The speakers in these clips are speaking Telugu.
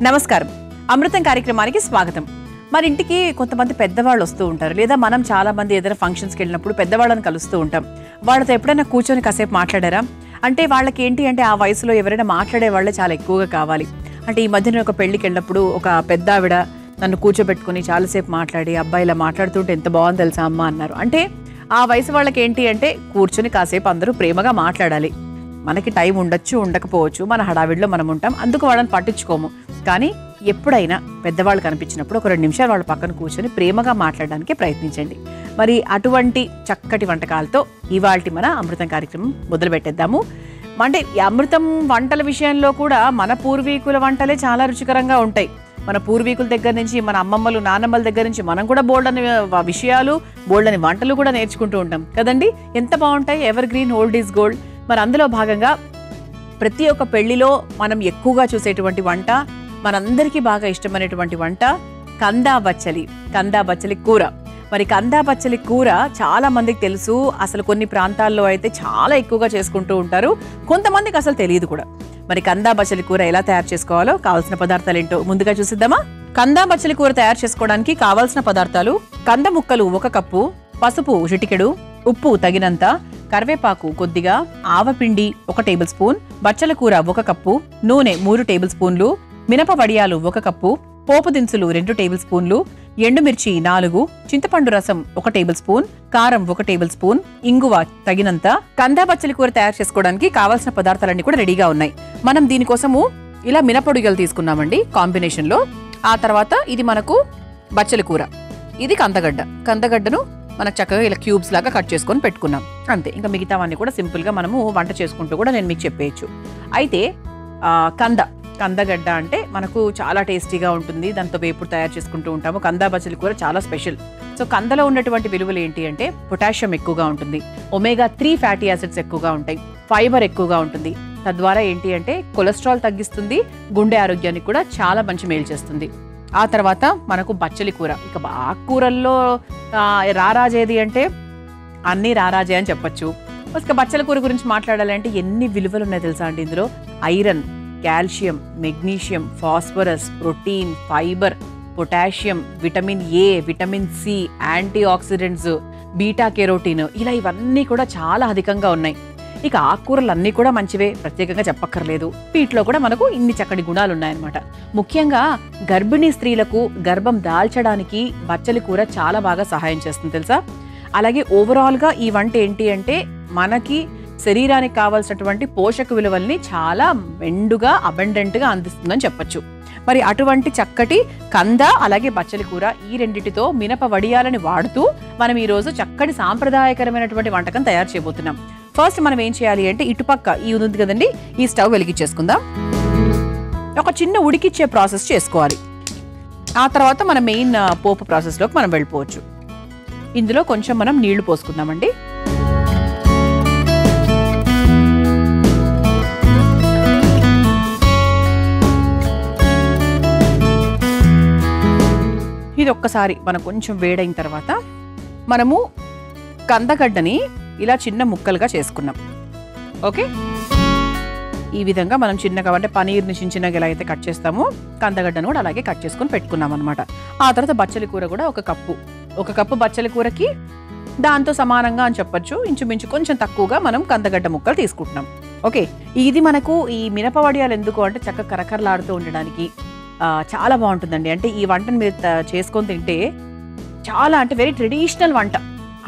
నమస్కారం. అమృతం కార్యక్రమానికి స్వాగతం. మరి ఇంటికి కొంతమంది పెద్దవాళ్ళు వస్తూ ఉంటారు, లేదా మనం చాలా మంది ఏదైనా ఫంక్షన్స్కి వెళ్ళినప్పుడు పెద్దవాళ్ళని కలుస్తూ ఉంటాం. వాళ్ళతో ఎప్పుడైనా కూర్చొని కాసేపు మాట్లాడారా? అంటే వాళ్ళకి ఏంటి అంటే ఆ వయసులో ఎవరైనా మాట్లాడే వాళ్ళే చాలా ఎక్కువగా కావాలి. అంటే ఈ మధ్యన ఒక పెళ్లికి వెళ్ళినప్పుడు ఒక పెద్ద ఆవిడ నన్ను కూర్చోబెట్టుకుని చాలాసేపు మాట్లాడి, అబ్బాయి ఇలా మాట్లాడుతుంటే ఎంత బాగుంది తెలుసా అమ్మ అన్నారు. అంటే ఆ వయసు వాళ్ళకి ఏంటి అంటే కూర్చొని కాసేపు అందరూ ప్రేమగా మాట్లాడాలి. మనకి టైం ఉండొచ్చు, ఉండకపోవచ్చు, మన హడావిడిలో మనం ఉంటాం, అందుకు వాళ్ళని పట్టించుకోము. కానీ ఎప్పుడైనా పెద్దవాళ్ళు కనిపించినప్పుడు ఒక 2 నిమిషాలు వాళ్ళ పక్కన కూర్చొని ప్రేమగా మాట్లాడడానికి ప్రయత్నించండి. మరి అటువంటి చక్కటి వంటకాలతో ఇవాల్టి మన అమృతం కార్యక్రమం మొదలు పెట్టేద్దాము. అంటే అమృతం వంటల విషయంలో కూడా మన పూర్వీకుల వంటలే చాలా రుచికరంగా ఉంటాయి. మన పూర్వీకుల దగ్గర నుంచి, మన అమ్మమ్మలు నాన్నమ్మల దగ్గర నుంచి మనం కూడా బోల్డని విషయాలు, బోల్డని వంటలు కూడా నేర్చుకుంటూ ఉంటాం కదండి. ఎంత బాగుంటాయి, ever green old is gold. మరి అందులో భాగంగా ప్రతి ఒక్క పెళ్లిలో మనం ఎక్కువగా చూసేటువంటి వంట, మనందరికీ బాగా ఇష్టమైనటువంటి వంట కందా బచ్చలి కూర. మరి కందా బచ్చలి కూర చాలా మందికి తెలుసు. అసలు కొన్ని ప్రాంతాల్లో అయితే చాలా ఎక్కువగా చేసుకుంటూ ఉంటారు, కొంతమందికి అసలు తెలియదు కూడా. మరి కందా బచ్చలి కూర ఎలా తయారు చేసుకోవాలో, కావాల్సిన పదార్థాలు ఏంటో ముందుగా చూసిద్దామా. కందా బచ్చలి కూర తయారు చేసుకోవడానికి కావాల్సిన పదార్థాలు: కంద ముక్కలు 1 కప్పు, పసుపు చిటికెడు, ఉప్పు తగినంత, కరివేపాకు కొద్దిగా, ఆవపిండి 1 టేబుల్ స్పూన్, బచ్చల కూర 1 కప్పు, నూనె 3 టేబుల్ స్పూన్లు, మినప వడియాలు 1 కప్పు, పోపు దినుసులు 2 టేబుల్ స్పూన్లు, ఎండుమిర్చి 4, చింతపండు రసం 1 టేబుల్ స్పూన్, కారం 1 టేబుల్ స్పూన్, ఇంగువ తగినంత. కందా బచ్చలి కూర తయారు చేసుకోవడానికి కావాల్సిన పదార్థాలన్నీ కూడా రెడీగా ఉన్నాయి. మనం దీనికోసము ఇలా మినపొడిగలు తీసుకున్నామండి కాంబినేషన్ లో. ఆ తర్వాత ఇది మనకు బచ్చలి కూర, ఇది కందగడ్డను మనం చక్కగా ఇలా క్యూబ్స్ లాగా కట్ చేసుకొని పెట్టుకున్నాం. అంతే, ఇంకా మిగతావన్నీ కూడా సింపుల్ గా మనము వంట చేసుకుంటూ కూడా నేను మీకు చెప్పేయచ్చు. అయితే కందగడ్డ అంటే మనకు చాలా టేస్టీగా ఉంటుంది, దాంతో వేపుడు తయారు చేసుకుంటూ ఉంటాము. కందా బచ్చలి కూర చాలా స్పెషల్. సో కందలో ఉన్నటువంటి విలువలు ఏంటి అంటే పొటాషియం ఎక్కువగా ఉంటుంది, ఒమేగా 3 ఫ్యాటీ యాసిడ్స్ ఎక్కువగా ఉంటాయి, ఫైబర్ ఎక్కువగా ఉంటుంది. తద్వారా ఏంటి అంటే కొలెస్ట్రాల్ తగ్గిస్తుంది, గుండె ఆరోగ్యానికి కూడా చాలా మంచి మేలు చేస్తుంది. ఆ తర్వాత మనకు బచ్చలి కూర. ఇక ఆకుకూరల్లో రారాజేది అంటే అన్నీ రారాజే అని చెప్పచ్చు. ఇక బచ్చల కూర గురించి మాట్లాడాలంటే ఎన్ని విలువలు ఉన్నాయి తెలుసా అండి. ఇందులో iron, calcium, magnesium, phosphorus, protein, fibre, potassium, vitamin A, vitamin C, antioxidants, beta carotene, ఇలా ఇవన్నీ కూడా చాలా అధికంగా ఉన్నాయి. ఇక ఆకుకూరలు అన్నీ కూడా మంచివే, ప్రత్యేకంగా చెప్పక్కర్లేదు. వీటిలో కూడా మనకు ఇన్ని చక్కటి గుణాలు ఉన్నాయన్నమాట. ముఖ్యంగా గర్భిణీ స్త్రీలకు గర్భం దాల్చడానికి బచ్చలి కూర చాలా బాగా సహాయం చేస్తుంది తెలుసా. అలాగే ఓవరాల్ గా ఈ వంట ఏంటి అంటే మనకి శరీరానికి కావాల్సినటువంటి పోషక విలువల్ని చాలా మెండుగా, అబండెంట్ గా అందిస్తుందని చెప్పొచ్చు. మరి అటువంటి చక్కటి కంద అలాగే బచ్చలి కూర, ఈ రెండిటితో మినప వడియాలని వాడుతూ మనం ఈ రోజు చక్కటి సాంప్రదాయకరమైనటువంటి వంటకం తయారు చేయబోతున్నాం. ఫస్ట్ మనం ఏం చేయాలి అంటే ఇటుపక్క ఈ ఉంది కదండి, ఈ స్టవ్ వెలిగించేసుకుందాం. ఒక చిన్న ఉడికిచ్చే ప్రాసెస్ చేసుకోవాలి. ఆ తర్వాత మన మెయిన్ పోపు ప్రాసెస్లోకి మనం వెళ్ళిపోవచ్చు. ఇందులో కొంచెం మనం నీళ్లు పోసుకుందామండి. ఇది ఒక్కసారి మనం కొంచెం వేడైన తర్వాత మనము కందగడ్డని ఇలా చిన్న ముక్కలుగా చేసుకున్నాం. ఓకే, ఈ విధంగా మనం చిన్నగా, అంటే పనీర్ని చిన్నగా ఎలా అయితే కట్ చేస్తామో కందగడ్డను కూడా అలాగే కట్ చేసుకొని పెట్టుకున్నాం అనమాట. ఆ తర్వాత బచ్చలి కూర కూడా 1 కప్పు బచ్చలి కూరకి దాంతో సమానంగా అని చెప్పొచ్చు, ఇంచుమించు కొంచెం తక్కువగా మనం కందగడ్డ ముక్కలు తీసుకుంటున్నాం. ఓకే, ఇది మనకు ఈ మినప వడియాలు ఎందుకు అంటే చక్కగా కరకరలాడుతూ ఉండడానికి చాలా బాగుంటుందండి. అంటే ఈ వంటను మీరు చేసుకొని తింటే చాలా, అంటే వెరీ ట్రెడిషనల్ వంట,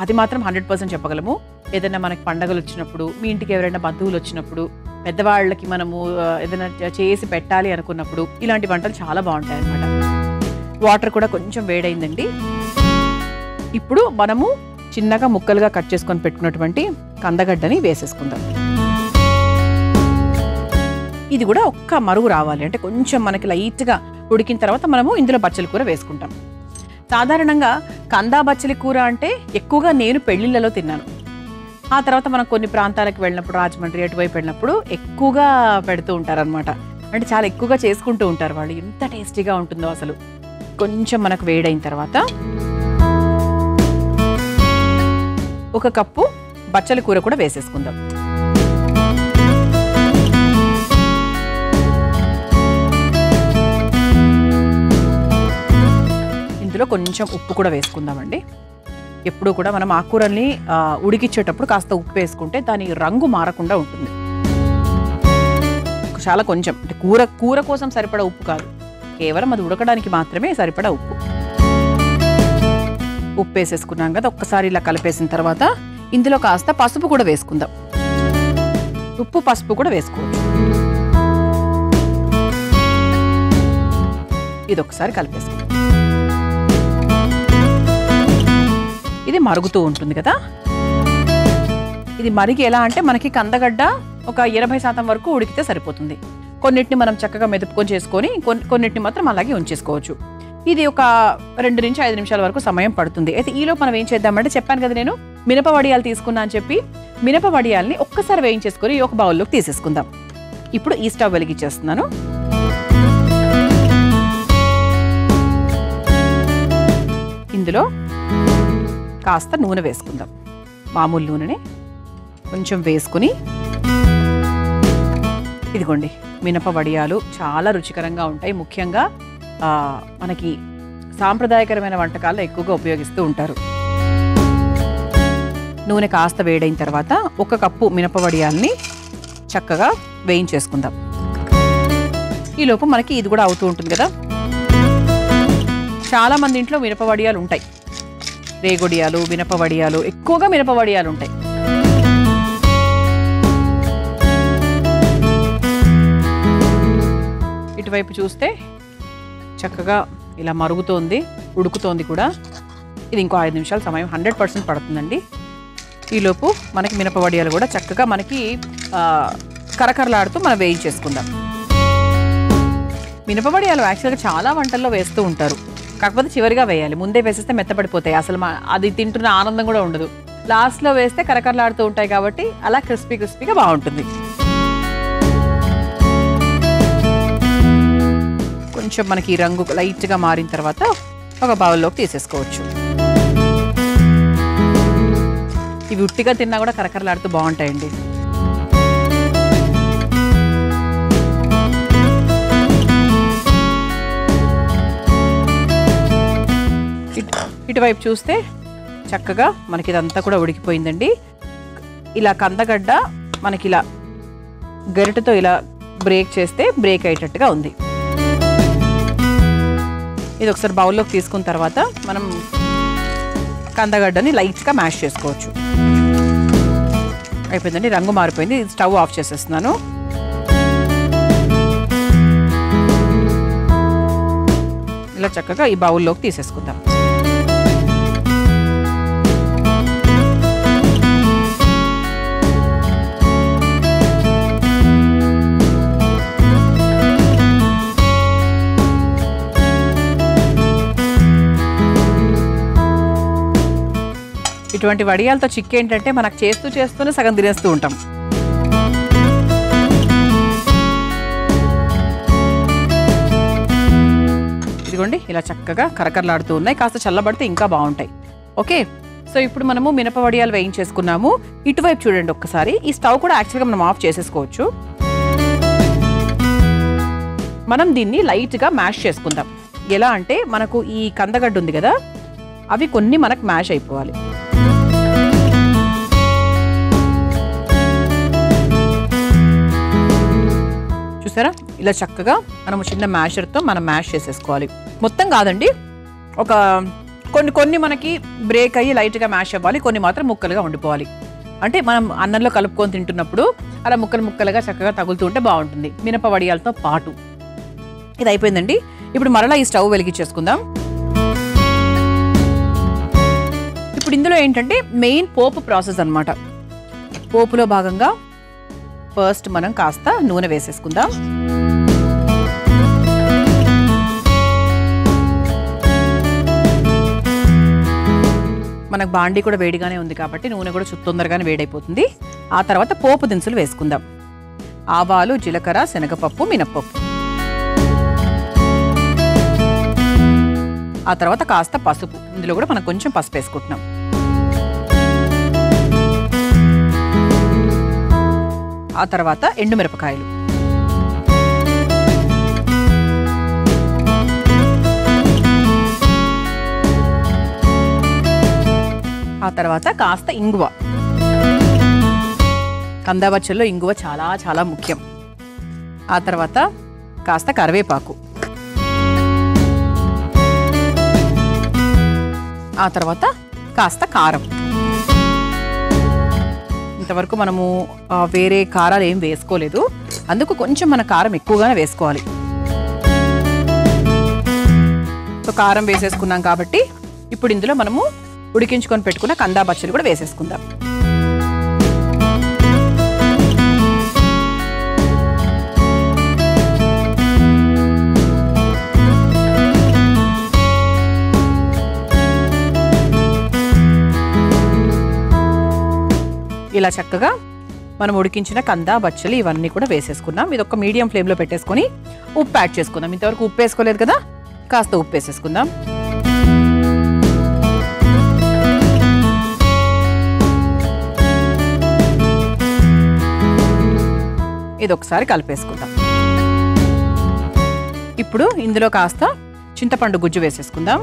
అది మాత్రం 100% చెప్పగలము. ఏదైనా మనకి పండగలు వచ్చినప్పుడు, మీ ఇంటికి ఎవరైనా బంధువులు వచ్చినప్పుడు, పెద్దవాళ్ళకి మనము ఏదైనా చేసి పెట్టాలి అనుకున్నప్పుడు ఇలాంటి వంటలు చాలా బాగుంటాయి అన్నమాట. వాటర్ కూడా కొంచెం వేడైందండి. ఇప్పుడు మనము చిన్నగా ముక్కలుగా కట్ చేసుకొని పెట్టుకున్నటువంటి కందగడ్డని వేసేసుకుందాం. ఇది కూడా ఒక్క మరుగు రావాలి, అంటే కొంచెం మనకి లైట్గా ఉడికిన తర్వాత మనము ఇందులో బచ్చలి కూర వేసుకుంటాం. సాధారణంగా కందా బచ్చలి కూర అంటే ఎక్కువగా నేను పెళ్లిళ్ళలో తిన్నాను. ఆ తర్వాత మనం కొన్ని ప్రాంతాలకు వెళ్ళినప్పుడు, రాజమండ్రి అటువైపు వెళ్ళినప్పుడు ఎక్కువగా పెడుతూ ఉంటారనమాట. అంటే చాలా ఎక్కువగా చేసుకుంటూ ఉంటారు వాళ్ళు. ఎంత టేస్టీగా ఉంటుందో అసలు. కొంచెం మనకు వేడైన తర్వాత 1 కప్పు బచ్చలి కూర కూడా వేసేసుకుందాం. ఇందులో కొంచెం ఉప్పు కూడా వేసుకుందామండి. ఎప్పుడు కూడా మనం ఆకుకూరల్ని ఉడికిచ్చేటప్పుడు కాస్త ఉప్పు వేసుకుంటే దాని రంగు మారకుండా ఉంటుంది. చాలా కొంచెం, అంటే కూర కోసం సరిపడా ఉప్పు కాదు, కేవలం అది ఉడకడానికి మాత్రమే సరిపడా ఉప్పు. ఉప్పు వేసేసుకున్నాం కదా, ఒక్కసారి ఇలా కలిపేసిన తర్వాత ఇందులో కాస్త పసుపు కూడా వేసుకుందాం. ఉప్పు పసుపు కూడా వేసుకోవచ్చు. ఇది ఒకసారి కలిపేసుకుందాం. ఇది మరుగుతూ ఉంటుంది కదా. ఇది మరిగి ఎలా అంటే మనకి కందగడ్డ ఒక 80% వరకు ఉడికితే సరిపోతుంది. కొన్నిటిని మనం చక్కగా మెదుపుకొని చేసుకొని కొన్నిటిని మాత్రం అలాగే ఉంచేసుకోవచ్చు. ఇది ఒక 2 నుంచి 5 నిమిషాల వరకు సమయం పడుతుంది. అయితే ఈలో మనం ఏం చేద్దామంటే, చెప్పాను కదా నేను మినప వడియాలు తీసుకున్నా అని చెప్పి, మినప వడియాల్ని ఒక్కసారి వేయించేసుకొని ఒక బౌల్లోకి తీసేసుకుందాం. ఇప్పుడు ఈ స్టవ్ వెలిగించేస్తున్నాను. ఇందులో కాస్త నూనె వేసుకుందాం. మామూలు నూనెని కొంచెం వేసుకుని, ఇదిగోండి మినప వడియాలు చాలా రుచికరంగా ఉంటాయి. ముఖ్యంగా మనకి సాంప్రదాయకరమైన వంటకాల్లో ఎక్కువగా ఉపయోగిస్తూ ఉంటారు. నూనె కాస్త వేడైన తర్వాత 1 కప్పు మినప వడియాల్ని చక్కగా వేయించేసుకుందాం. ఈలోపు మనకి ఇది కూడా అవుతూ ఉంటుంది కదా. చాలా మంది ఇంట్లో మినప వడియాలు ఉంటాయి. రేగొడియాలు, మినప వడియాలు, ఎక్కువగా మినప వడియాలు ఉంటాయి. ఇటువైపు చూస్తే చక్కగా ఇలా మరుగుతోంది, ఉడుకుతోంది కూడా. ఇది ఇంకో 5 నిమిషాల సమయం 100% పడుతుందండి. ఈలోపు మనకి మినప వడియాలు కూడా చక్కగా మనకి కరకరలాడుతూ మనం వేయించేసుకుందాం. మినప వడియాలు యాక్చువల్గా చాలా వంటల్లో వేస్తూ ఉంటారు, కాకపోతే చివరిగా వేయాలి. ముందే వేసేస్తే మెత్తపడిపోతాయి, అసలు అది తింటున్న ఆనందం కూడా ఉండదు. లాస్ట్లో వేస్తే కరకరలాడుతూ ఉంటాయి కాబట్టి అలా క్రిస్పీగా బాగుంటుంది. కొంచెం మనకి రంగు లైట్గా మారిన తర్వాత ఒక బౌల్లోకి తీసేసుకోవచ్చు. ఇవి ఉట్టిగా తిన్నా కూడా కరకరలాడుతూ బాగుంటాయండి. ఇటువైపు చూస్తే చక్కగా మనకి ఇదంతా కూడా ఉడికిపోయిందండి. ఇలా కందగడ్డ మనకి ఇలా గరిటెతో ఇలా బ్రేక్ చేస్తే బ్రేక్ అయ్యేటట్టుగా ఉంది. ఇది ఒకసారి బౌల్లోకి తీసుకున్న తర్వాత మనం కందగడ్డని లైట్గా మ్యాష్ చేసుకోవచ్చు. అయిపోయిందండి, రంగు మారిపోయింది. ఇది స్టవ్ ఆఫ్ చేసేస్తున్నాను. ఇలా చక్కగా ఈ బౌల్లోకి తీసేసుకుందాం. ఇటువంటి వడియాలతో చిక్కు ఏంటంటే మనకు చేస్తూనే సగం తినేస్తూ ఉంటాం. ఇదిగోండి ఇలా చక్కగా కరకరలాడుతూ ఉన్నాయి. కాస్త చల్లబడితే ఇంకా బాగుంటాయి. ఓకే, సో ఇప్పుడు మనము మినప వడియాలు వేయించేసుకున్నాము. ఇటువైపు చూడండి ఒక్కసారి. ఈ స్టవ్ కూడా యాక్చువల్గా మనం ఆఫ్ చేసేసుకోవచ్చు. మనం దీన్ని లైట్గా మ్యాష్ చేసుకుందాం. ఎలా అంటే మనకు ఈ కందగడ్డ ఉంది కదా, అవి కొన్ని మనకు మ్యాష్ అయిపోవాలి. చూసారా, ఇలా చక్కగా మనము చిన్న మ్యాషర్తో మనం మ్యాష్ చేసేసుకోవాలి. మొత్తం కాదండి, ఒక కొన్ని మనకి బ్రేక్ అయ్యి లైట్గా మ్యాష్ అవ్వాలి, కొన్ని మాత్రం ముక్కలుగా ఉండిపోవాలి. అంటే మనం అన్నంలో కలుపుకొని తింటున్నప్పుడు అలా ముక్కలుగా చక్కగా తగులుతూ ఉంటే బాగుంటుంది మినప వడియాలతో పాటు. ఇది అయిపోయిందండి. ఇప్పుడు మరలా ఈ స్టవ్ వెలిగించేసుకుందాం. ఇప్పుడు ఇందులో ఏంటంటే మెయిన్ పోపు ప్రాసెస్ అన్నమాట. పోపులో భాగంగా ఫస్ట్ మనం కాస్త నూనె వేసేసుకుందాం. మనకు బాండీ కూడా వేడిగానే ఉంది కాబట్టి నూనె కూడా తొందరగానే వేడైపోతుంది. ఆ తర్వాత పోపు దినుసులు వేసుకుందాం. ఆవాలు, జీలకర్ర, శనగపప్పు, మినప్పప్పు. ఆ తర్వాత కాస్త పసుపు. ఇందులో కూడా మనం కొంచెం పసుపు వేసుకుంటున్నాం. ఆ తర్వాత ఎండుమిరపకాయలు, తర్వాత కాస్త ఇంగువ. కందా బచ్చల్లో ఇంగువ చాలా చాలా ముఖ్యం. ఆ తర్వాత కాస్త కరివేపాకు. ఆ తర్వాత కాస్త కారం. ఇంతవరకు మనము వేరే కారాలు ఏం వేసుకోలేదు, అందుకు కొంచెం మన కారం ఎక్కువగానే వేసుకోవాలి. సో కారం వేసేసుకున్నాం కాబట్టి ఇప్పుడు ఇందులో మనము ఉడికించుకొని పెట్టుకున్న కందా బచ్చలు కూడా వేసేసుకుందాం. ఇలా చక్కగా మనం ఉడికించిన కందా బచ్చలు ఇవన్నీ కూడా వేసేసుకున్నాం. ఇది ఒక మీడియం ఫ్లేమ్లో పెట్టేసుకొని ఉప్పు యాడ్ చేసుకుందాం. ఇంతవరకు ఉప్పు వేసుకోలేదు కదా, కాస్త ఉప్పు వేసేసుకుందాం. ఇది ఒకసారి కలిపేసుకుందాం. ఇప్పుడు ఇందులో కాస్త చింతపండు గుజ్జు వేసేసుకుందాం.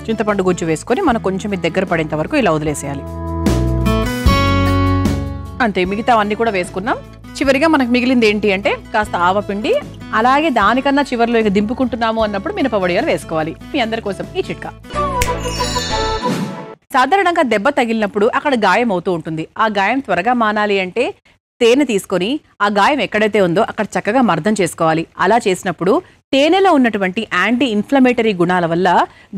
చింతపండు గుజ్జు వేసుకొని మనం కొంచెం ఇది దగ్గర పడేంత వరకు ఇలా వదిలేసేయాలి. అంతే, మిగతా అన్నీ కూడా వేసుకున్నాం. చివరిగా మనకు మిగిలింది ఏంటి అంటే కాస్త ఆవపిండి, అలాగే దానికన్నా చివరిలో ఇక దింపుకుంటున్నాము అన్నప్పుడు మినపవడియాలు వేసుకోవాలి. మీ అందరి కోసం ఈ చిట్కా. సాధారణంగా దెబ్బ తగిలినప్పుడు అక్కడ గాయం అవుతూ ఉంటుంది. ఆ గాయం త్వరగా మానాలి అంటే తేనె తీసుకొని ఆ గాయం ఎక్కడైతే ఉందో అక్కడ చక్కగా మర్దం చేసుకోవాలి. అలా చేసినప్పుడు తేనెలో ఉన్నటువంటి యాంటీ ఇన్ఫ్లమేటరీ గుణాల వల్ల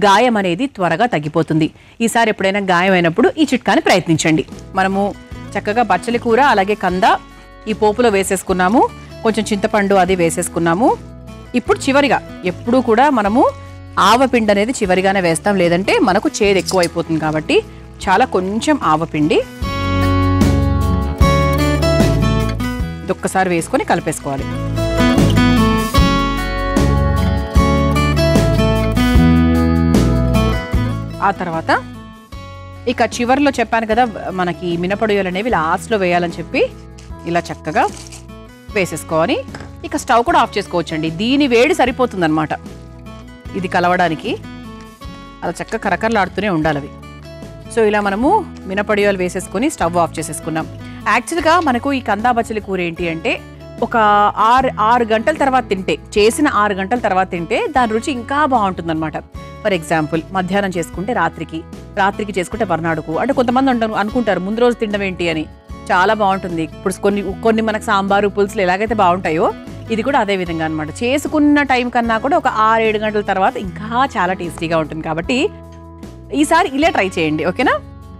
గాయం అనేది త్వరగా తగ్గిపోతుంది. ఈసారి ఎప్పుడైనా గాయం అయినప్పుడు ఈ చిట్కాని ప్రయత్నించండి. మనము చక్కగా బచ్చలి కూర అలాగే కంద ఈ పోపులో వేసేసుకున్నాము, కొంచెం చింతపండు అది వేసేసుకున్నాము. ఇప్పుడు చివరిగా ఎప్పుడూ కూడా మనము ఆవపిండి అనేది చివరిగానే వేస్తాం, లేదంటే మనకు చేదు ఎక్కువ అయిపోతుంది. కాబట్టి చాలా కొంచెం ఆవపిండి ఒక్కసారి వేసుకొని కలిపేసుకోవాలి. ఆ తర్వాత ఇక చివరిలో చెప్పాను కదా మనకి మినపొడియాలు అనేవి లాస్ట్లో వేయాలని చెప్పి ఇలా చక్కగా వేసేసుకోవాలి. ఇక స్టవ్ కూడా ఆఫ్ చేసుకోవచ్చండి. దీని వేడి సరిపోతుందన్నమాట ఇది కలవడానికి. అలా చక్కగా కరకరలాడుతూనే ఉండాలి అవి. సో ఇలా మనము మినపొడియాలు వేసేసుకొని స్టవ్ ఆఫ్ చేసేసుకున్నాం. యాక్చువల్గా మనకు ఈ కందా బచ్చలి కూర ఏంటి అంటే ఒక 6 గంటల తర్వాత తింటే, చేసిన 6 గంటల తర్వాత తింటే దాని రుచి ఇంకా బాగుంటుందన్నమాట. ఫర్ ఎగ్జాంపుల్ మధ్యాహ్నం చేసుకుంటే రాత్రికి చేసుకుంటే మర్నాడుకు. అంటే కొంతమంది అనుకుంటారు ముందు రోజు తినడం ఏంటి అని. చాలా బాగుంటుంది. ఇప్పుడు కొన్ని మనకు సాంబారు పులుసులు ఎలాగైతే బాగుంటాయో ఇది కూడా అదే విధంగా అనమాట. చేసుకున్న టైం కన్నా కూడా ఒక 6-7 గంటల తర్వాత ఇంకా చాలా టేస్టీగా ఉంటుంది. కాబట్టి ఈసారి ఇలా ట్రై చేయండి, ఓకేనా?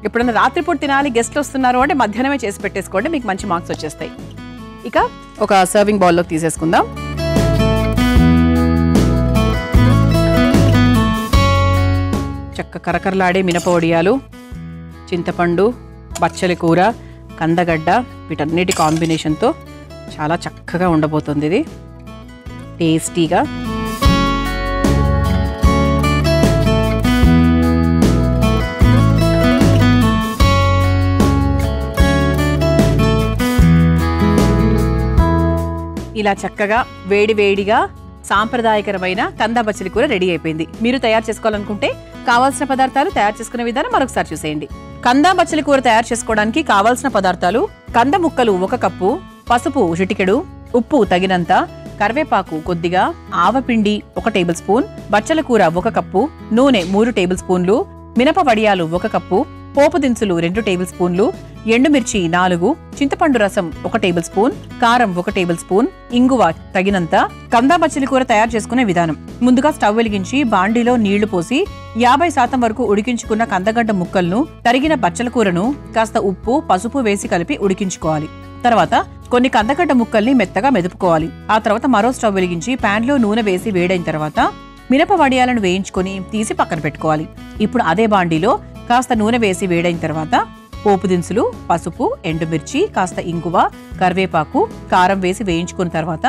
ఎప్పుడైనా రాత్రిపూట తినాలి, గెస్ట్లు వస్తున్నారు అంటే మధ్యాహ్నమే చేసి పెట్టేసుకోండి, మీకు మంచి మార్క్స్ వచ్చేస్తాయి. ఇక ఒక సర్వింగ్ బౌల్లోకి తీసేసుకుందాం. చక్క కరకరలాడే మినపొడియాలు, చింతపండు, బచ్చలి కూర, కందగడ్డ వీటన్నిటి కాంబినేషన్తో చాలా చక్కగా ఉండబోతుంది ఇది టేస్టీగా. ఇలా చక్కగా వేడివేడిగా సాంప్రదాయకరమైన కందా బచ్చలి కూర రెడీ అయిపోయింది. మీరు తయారు చేసుకోవాలనుకుంటే కావాల్సిన పదార్థాలు, తయారు చేసుకునే విధానం మరొకసారి చూసేయండి. కందా బచ్చలి కూర తయారు చేసుకోవడానికి కావాల్సిన పదార్థాలు: కంద ముక్కలు 1 కప్పు, పసుపు చిటికెడు, ఉప్పు తగినంత, కరివేపాకు కొద్దిగా, ఆవపిండి 1 టేబుల్ స్పూన్, బచ్చల కూర 1 కప్పు, నూనె 3 టేబుల్ స్పూన్లు, మినప వడియాలు 1 కప్పు, పోపు దినుసులు 2 టేబుల్ స్పూన్లు, ఎండుమిర్చి 4, చింతపండు రసం 1 టేబుల్ స్పూన్, కారం 1 టేబుల్ స్పూన్, ఇంగువ తగినంత. కందా బచ్చలి కూర తయారు చేసుకునే విధానం: ముందుగా స్టవ్ వెలిగించి బాండీలో నీళ్లు పోసి 50% వరకు ఉడికించుకున్న కందగడ్డ ముక్కలను, తరిగిన బచ్చల కూరను కాస్త ఉప్పు, పసుపు వేసి కలిపి ఉడికించుకోవాలి. తర్వాత కొన్ని కందగడ్డ ముక్కల్ని మెత్తగా మెదుపుకోవాలి. ఆ తర్వాత మరో స్టవ్ వెలిగించి పాన్ లో నూనె వేసి వేడైన తర్వాత మినప వడియాలను వేయించుకొని తీసి పక్కన పెట్టుకోవాలి. ఇప్పుడు అదే బాండీలో కాస్త నూనె వేసి వేడైన తర్వాత పోపు దినుసులు, పసుపు, ఎండుమిర్చి, కాస్త ఇంగువ, కరివేపాకు, కారం వేసి వేయించుకున్న తర్వాత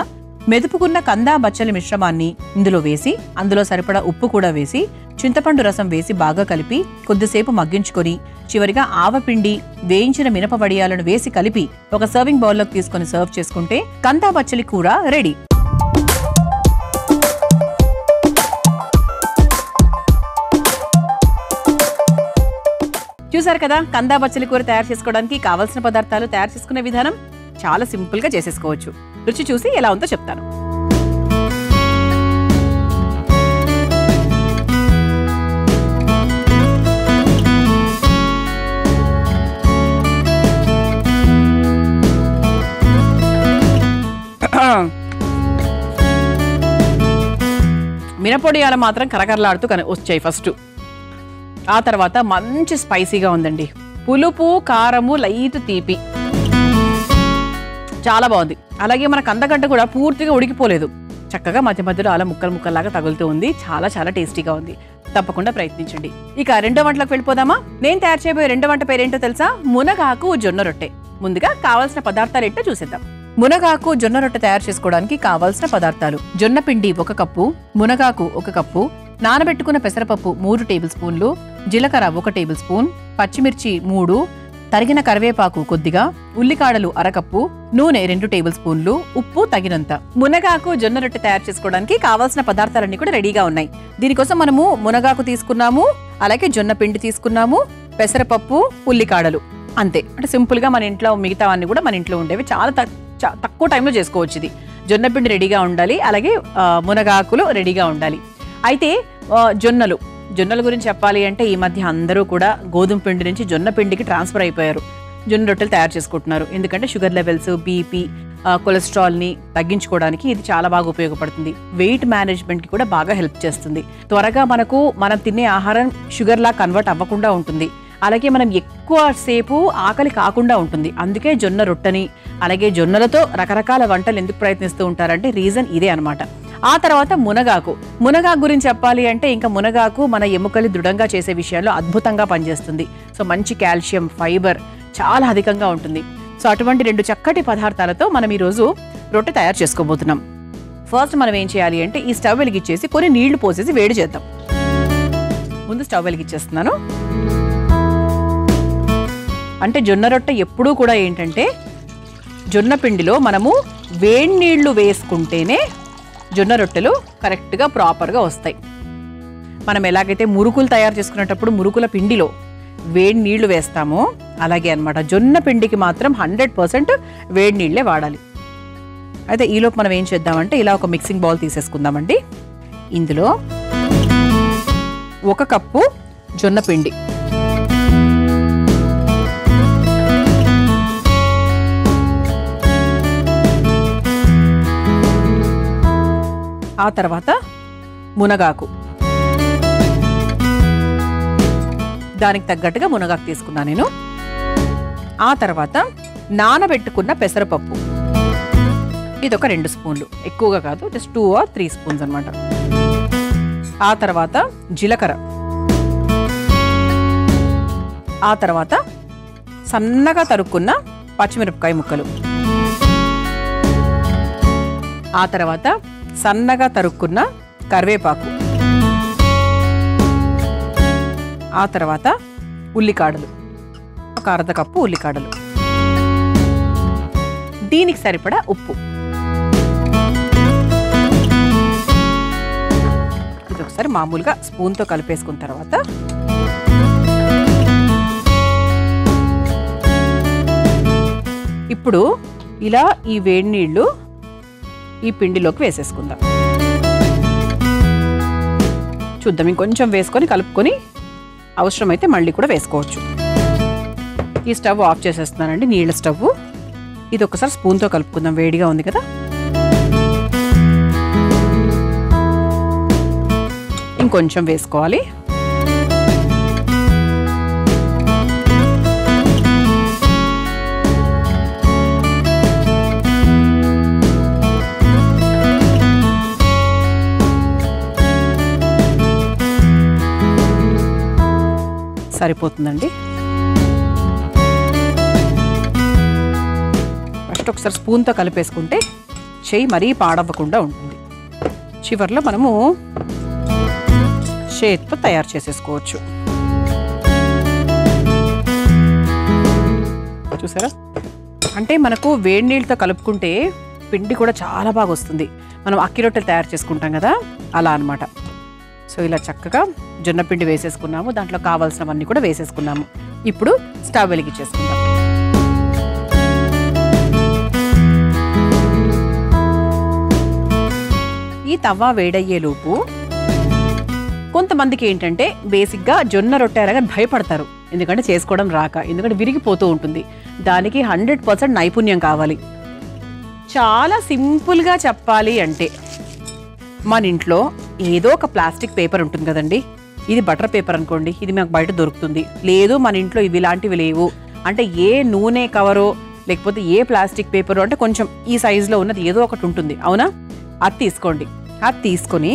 మెదుపుకున్న కందా బచ్చలి మిశ్రమాన్ని ఇందులో వేసి అందులో సరిపడా ఉప్పు కూడా వేసి చింతపండు రసం వేసి బాగా కలిపి కొద్దిసేపు మగ్గించుకొని చివరిగా ఆవపిండి వేయించిన మినప వడియాలను వేసి కలిపి ఒక సర్వింగ్ బౌల్లోకి తీసుకొని సర్వ్ చేసుకుంటే కందా బచ్చలి కూర రెడీ. చూసారు కదా, కందా బచ్చలి కూర తయారు చేసుకోవడానికి కావాల్సిన పదార్థాలు, తయారు చేసుకునే విధానం చాలా సింపుల్ గా చేసేసుకోవచ్చు. రుచి చూసి ఎలా ఉందో చెప్తాను. మినపొడియాలు మాత్రం కరకరలాడుతూ వచ్చాయి ఫస్ట్. ఆ తర్వాత మంచి స్పైసీగా ఉందండి. పులుపు, కారము, లైట్ తీపి, చాలా బాగుంది. అలాగే మన కందగడ్డ కూడా పూర్తిగా ఉడికిపోలేదు, చక్కగా మధ్య మధ్యలో అలా ముక్కలు ముక్కల్లాగా తగులుతూ ఉంది. చాలా చాలా టేస్టీగా ఉంది. తప్పకుండా ప్రయత్నించండి. ఇక రెండో వంటలకు వెళ్ళిపోదామా? నేను తయారు చేయబోయే రెండో వంట పేరేంటో తెలుసా? మునగాకు జొన్న రొట్టె. ముందుగా కావాల్సిన పదార్థాలు ఏంటో చూసేద్దాం. మునగాకు జొన్న రొట్టె తయారు చేసుకోవడానికి కావాల్సిన పదార్థాలు: జొన్న పిండి 1 కప్పు, మునగాకు 1 కప్పు, నానబెట్టుకున్న పెసరపప్పు 3 టేబుల్ స్పూన్లు, జీలకర్ర 1 టేబుల్ స్పూన్, పచ్చిమిర్చి 3, తరిగిన కరివేపాకు కొద్దిగా, ఉల్లికాడలు 1/2 కప్పు, నూనె 2 టేబుల్ స్పూన్లు, ఉప్పు తగినంత. మునగాకు జొన్న రొట్టె తయారు చేసుకోవడానికి కావాల్సిన పదార్థాలన్నీ కూడా రెడీగా ఉన్నాయి. దీనికోసం మనము మునగాకు తీసుకున్నాము, అలాగే జొన్న పిండి తీసుకున్నాము, పెసరపప్పు, ఉల్లికాడలు, అంతే. అంటే సింపుల్ గా మన ఇంట్లో మిగతా అన్ని కూడా మన ఇంట్లో ఉండేవి. చాలా తక్కువ టైంలో చేసుకోవచ్చు. ఇది జొన్న పిండి రెడీగా ఉండాలి, అలాగే మునగాకులు రెడీగా ఉండాలి. అయితే జొన్నల గురించి చెప్పాలి అంటే ఈ మధ్య అందరూ కూడా గోధుమ పిండి నుంచి జొన్న పిండికి ట్రాన్స్ఫర్ అయిపోయారు. జొన్న రొట్టెలు తయారు చేసుకుంటున్నారు. ఎందుకంటే షుగర్ లెవెల్స్, బీపీ, కొలెస్ట్రాల్ని తగ్గించుకోవడానికి ఇది చాలా బాగా ఉపయోగపడుతుంది. వెయిట్ మేనేజ్మెంట్కి కూడా బాగా హెల్ప్ చేస్తుంది. త్వరగా మనం తినే ఆహారం షుగర్లా కన్వర్ట్ అవ్వకుండా ఉంటుంది. అలాగే మనం ఎక్కువ సేపు ఆకలి కాకుండా ఉంటుంది. అందుకే జొన్న రొట్టెని, అలాగే జొన్నలతో రకరకాల వంటలు ఎందుకు ప్రయత్నిస్తూ ఉంటారంటే రీజన్ ఇదే అనమాట. ఆ తర్వాత మునగాకు గురించి చెప్పాలి అంటే ఇంకా మునగాకు మన ఎముకలు దృఢంగా చేసే విషయాల్లో అద్భుతంగా పనిచేస్తుంది. సో మంచి కాల్షియం, ఫైబర్ చాలా అధికంగా ఉంటుంది. సో అటువంటి 2 చక్కటి పదార్థాలతో మనం ఈరోజు రొట్టె తయారు చేసుకోబోతున్నాం. ఫస్ట్ మనం ఏం చేయాలి అంటే ఈ స్టవ్ వెలిగించేసి కొన్ని నీళ్లు పోసేసి వేడి చేద్దాం. ముందు స్టవ్ వెలిగించేస్తున్నాను. అంటే జొన్న రొట్టె ఎప్పుడూ కూడా ఏంటంటే జొన్న పిండిలో మనము వేడి నీళ్లు వేసుకుంటేనే జొన్న రొట్టెలు కరెక్ట్గా ప్రాపర్గా వస్తాయి. మనం ఎలాగైతే మురుకులు తయారు చేసుకునేటప్పుడు మురుకుల పిండిలో వేడి నీళ్లు వేస్తామో అలాగే అన్నమాట. జొన్న పిండికి మాత్రం 100% వేడి నీళ్లే వాడాలి. అయితే ఈలోపు మనం ఏం చేద్దామంటే ఇలా ఒక మిక్సింగ్ బౌల్ తీసేసుకుందామండి. ఇందులో 1 కప్పు జొన్న పిండి, ఆ తర్వాత మునగాకు, దానికి తగ్గట్టుగా మునగాకు తీసుకున్నా నేను. ఆ తర్వాత నానబెట్టుకున్న పెసరపప్పు, ఇది ఒక 2 స్పూన్లు, ఎక్కువగా కాదు, జస్ట్ 2 or 3 స్పూన్స్ అనమాట. ఆ తర్వాత జీలకర్ర, ఆ తర్వాత సన్నగా తరుక్కున్న పచ్చిమిరపకాయ ముక్కలు, ఆ తర్వాత సన్నగా తరుక్కున్న కరివేపాకు, ఆ తర్వాత ఉల్లికాడలు, ఒక 1/2 కప్పు ఉల్లికాడలు, దీనికి సరిపడా ఉప్పు. ఇది ఒకసారి మామూలుగా స్పూన్తో కలిపేసుకున్న తర్వాత ఇప్పుడు ఇలా ఈ వేడి నీళ్లు ఈ పిండిలోకి వేసేసుకుందాం. చూద్దాం, ఇంకొంచెం వేసుకొని కలుపుకొని అవసరమైతే మళ్ళీ కూడా వేసుకోవచ్చు. ఈ స్టవ్ ఆఫ్ చేసేస్తున్నానండి, నీళ్ళ స్టవ్. ఇది ఒకసారి స్పూన్తో కలుపుకుందాం, వేడిగా ఉంది కదా. ఇంకొంచెం వేసుకోవాలి. సరిపోతుందండి. ఫస్ట్ ఒకసారి స్పూన్తో కలిపేసుకుంటే చెయ్యి మరీ పాడవ్వకుండా ఉంటుంది. చివర్లో మనము చేత్తో తయారు చేసేసుకోవచ్చు. చూసారా, అంటే మనకు వేడి నీళ్ళతో కలుపుకుంటే పిండి కూడా చాలా బాగా వస్తుంది. మనం అక్కి రొట్టెలు తయారు చేసుకుంటాం కదా, అలా అనమాట. సో ఇలా చక్కగా జొన్న పిండి వేసేసుకున్నాము, దాంట్లో కావాల్సినవన్నీ కూడా వేసేసుకున్నాము. ఇప్పుడు స్టవ్ వెలిగించేసుకుందాం. ఈ తవ్వ వేడయ్యేలోపు కొంతమందికి ఏంటంటే బేసిక్గా జొన్న రొట్టె అనగానే భయపడతారు, ఎందుకంటే చేసుకోవడం రాక, ఎందుకంటే విరిగిపోతూ ఉంటుంది. దానికి 100% నైపుణ్యం కావాలి. చాలా సింపుల్గా చెప్పాలి అంటే మన ఇంట్లో ఏదో ఒక ప్లాస్టిక్ పేపర్ ఉంటుంది కదండి. ఇది బటర్ పేపర్ అనుకోండి, ఇది మాకు బయట దొరుకుతుంది. లేదు మన ఇంట్లో ఇవి ఇలాంటివి లేవు అంటే ఏ నూనె కవరో లేకపోతే ఏ ప్లాస్టిక్ పేపరో అంటే కొంచెం ఈ సైజులో ఉన్నది ఏదో ఒకటి ఉంటుంది, అవునా? అది తీసుకోండి. అది తీసుకొని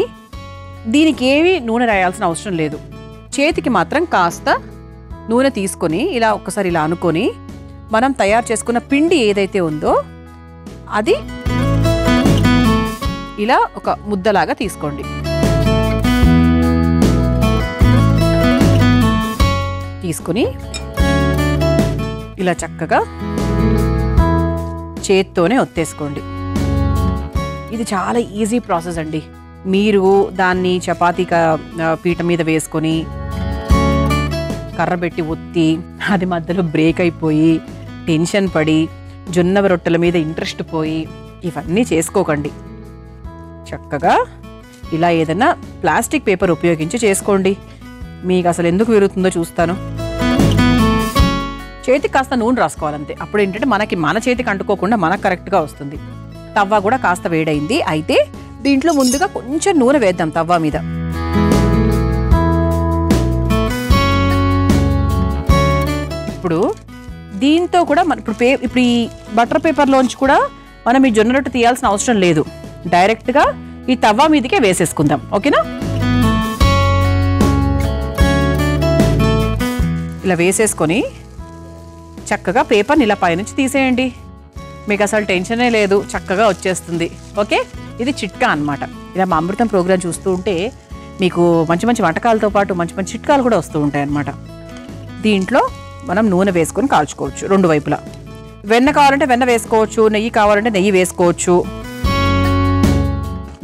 దీనికి ఏవి నూనె రాయాల్సిన అవసరం లేదు. చేతికి మాత్రం కాస్త నూనె తీసుకొని ఇలా ఒక్కసారి ఇలా అనుకొని మనం తయారు చేసుకున్న పిండి ఏదైతే ఉందో అది ఇలా ఒక ముద్దలాగా తీసుకోండి. తీసుకొని ఇలా చక్కగా చేత్తోనే ఒత్తేసుకోండి. ఇది చాలా ఈజీ ప్రాసెస్ అండి. మీరు దాన్ని చపాతీ పీట మీద వేసుకొని కర్ర పెట్టి ఒత్తి అది మధ్యలో బ్రేక్ అయిపోయి టెన్షన్ పడి జొన్న రొట్టెల మీద ఇంట్రెస్ట్ పోయి ఇవన్నీ చేసుకోకండి. చక్కగా ఇలా ఏదైనా ప్లాస్టిక్ పేపర్ ఉపయోగించి చేసుకోండి. మీకు అసలు ఎందుకు విరుగుతుందో చూస్తాను. చేతికి కాస్త నూనె రాసుకోవాలంతే. అప్పుడు ఏంటంటే మన చేతికి అంటుకోకుండా మనకు కరెక్ట్గా వస్తుంది. తవ్వ కూడా కాస్త వేడైంది. అయితే దీంట్లో ముందుగా కొంచెం నూనె వేద్దాం తవ్వ మీద. ఇప్పుడు దీంతో కూడా ఇప్పుడు ఈ బటర్ పేపర్లోంచి కూడా మనం ఈ జొన్న రొట్టె తీయాల్సిన అవసరం లేదు. డైరెక్ట్గా ఈ తవ్వ మీదకే వేసేసుకుందాం, ఓకేనా? ఇలా వేసేసుకొని చక్కగా పేపర్ని ఇలా పైనుంచి తీసేయండి. మీకు అసలు టెన్షనే లేదు, చక్కగా వచ్చేస్తుంది. ఓకే, ఇది చిట్కా అనమాట. ఇలా మా అమృతం ప్రోగ్రాం చూస్తూ ఉంటే మీకు మంచి మంచి వంటకాలతో పాటు మంచి మంచి చిట్కాలు కూడా వస్తూ ఉంటాయి అన్నమాట. దీంట్లో మనం నూనె వేసుకొని కాల్చుకోవచ్చు రెండు వైపులా. వెన్న కావాలంటే వెన్న వేసుకోవచ్చు, నెయ్యి కావాలంటే నెయ్యి వేసుకోవచ్చు.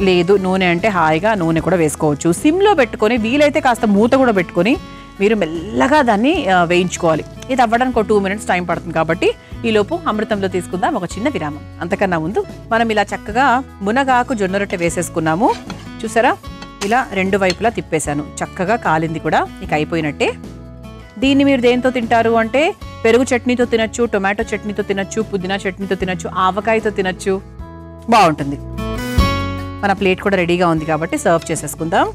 లేదు నూనె అంటే హాయిగా నూనె కూడా వేసుకోవచ్చు. సిమ్లో పెట్టుకొని వీలైతే కాస్త మూత కూడా పెట్టుకొని మీరు మెల్లగా దాన్ని వేయించుకోవాలి. ఇది అవ్వడానికి ఒక 2 minutes టైం పడుతుంది. కాబట్టి ఈలోపు అమృతంలో తీసుకుందాం ఒక చిన్న విరామం. అంతకన్నా ముందు మనం ఇలా చక్కగా మునగాకు జొన్న రొట్టె వేసేసుకున్నాము. చూసారా, ఇలా రెండు వైపులా తిప్పేశాను. చక్కగా కాలింది కూడా, ఇక అయిపోయినట్టే. దీన్ని మీరు దేంతో తింటారు అంటే పెరుగు చట్నీతో తినచ్చు, టొమాటో చట్నీతో తినచ్చు, పుదీనా చట్నీతో తినచ్చు, ఆవకాయతో తినచ్చు, బాగుంటుంది. మన ప్లేట్ కూడా రెడీగా ఉంది కాబట్టి సర్వ్ చేసేసుకుందాం.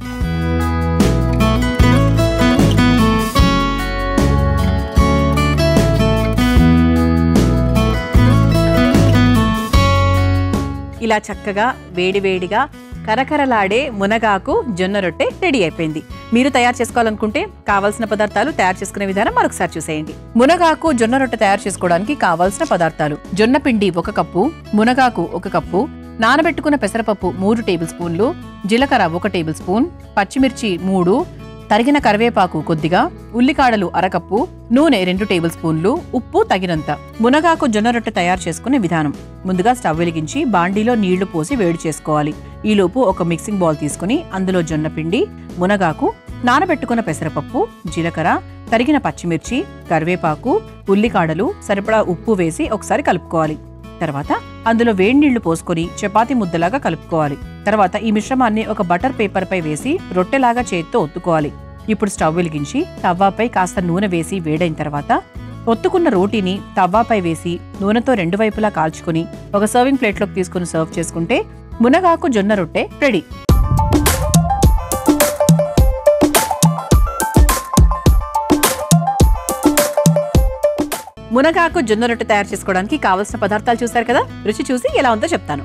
ఇలా చక్కగా వేడివేడిగా కరకరలాడే మునగాకు జొన్న రొట్టె రెడీ అయిపోయింది. మీరు తయారు చేసుకోవాలనుకుంటే కావాల్సిన పదార్థాలు, తయారు చేసుకునే విధానం మరొకసారి చూసేయండి. మునగాకు జొన్న రొట్టె తయారు చేసుకోవడానికి కావాల్సిన పదార్థాలు: జొన్న పిండి 1 కప్పు, మునగాకు 1 కప్పు, నానబెట్టుకున్న పెసరపప్పు 3 టేబుల్ స్పూన్లు, జీలకర్ర 1 టేబుల్ స్పూన్, పచ్చిమిర్చి 3, తరిగిన కరివేపాకు కొద్దిగా, ఉల్లికాడలు 1 కప్పు, నూనె 2 టేబుల్ స్పూన్లు, ఉప్పు తగినంత. మునగాకు జొన్న రొట్టె తయారు చేసుకునే విధానం: ముందుగా స్టవ్ వెలిగించి బాండీలో నీళ్లు పోసి వేడి చేసుకోవాలి. ఈలోపు ఒక మిక్సింగ్ బౌల్ తీసుకుని అందులో జొన్న పిండి, మునగాకు, నానబెట్టుకున్న పెసరపప్పు, జీలకర్ర, తరిగిన పచ్చిమిర్చి, కరివేపాకు, ఉల్లికాడలు, సరిపడా ఉప్పు వేసి ఒకసారి కలుపుకోవాలి. తర్వాత అందులో వేడి నీళ్లు పోసుకొని చపాతీ ముద్దలాగా కలుపుకోవాలి. తర్వాత ఈ మిశ్రమాన్ని ఒక బటర్ పేపర్ పై వేసి రొట్టెలాగా చేత్తో ఒత్తుకోవాలి. ఇప్పుడు స్టవ్ వెలిగించి తవ్వాపై కాస్త నూనె వేసి వేడైన తర్వాత ఒత్తుకున్న రోటీని తవ్వాపై వేసి నూనెతో 2 వైపులా కాల్చుకుని ఒక సర్వింగ్ ప్లేట్లోకి తీసుకుని సర్వ్ చేసుకుంటే మునగాకు జొన్న రొట్టె రెడీ. మునగాకు జొన్న రొట్టె తయారు చేసుకోవడానికి కావాల్సిన పదార్థాలు చూసారు కదా. రుచి చూసి ఎలా ఉందో చెప్తాను.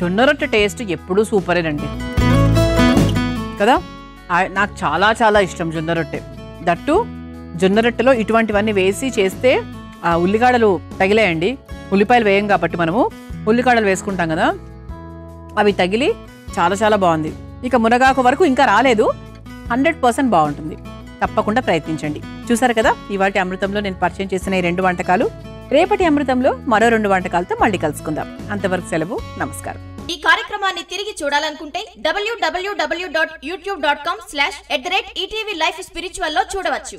జొన్న రొట్టె టేస్ట్ ఎప్పుడూ సూపరేనండి కదా. నాకు చాలా చాలా ఇష్టం జొన్న రొట్టె. దట్టు జొన్న రొట్టెలో ఇటువంటివన్నీ వేసి చేస్తే ఆ ఉల్లిగడ్డలు తగిలేయండి. ఉల్లిపాయలు వేయం కాబట్టి మనము ఉల్లిగడ్డలు వేసుకుంటాం కదా, అవి తగిలి చాలా చాలా బాగుంది. ఇక మునగాకు వరకు ఇంకా రాలేదు, 100% బాగుంటుంది. తప్పకుండా ప్రయత్నించండి. చూసారు కదా, ఇవాటి అమృతంలో నేను పరిచయం చేసిన ఈ 2 వంటకాలు. రేపటి అమృతంలో మరో 2 వంటకాలతో మళ్ళీ కలుసుకుందాం. అంతవరకు సెలవు, నమస్కారం. ఈ కార్యక్రమాన్ని తిరిగి చూడాలనుకుంటే www.youtube.com/@ETV Life Spiritual లో చూడవచ్చు.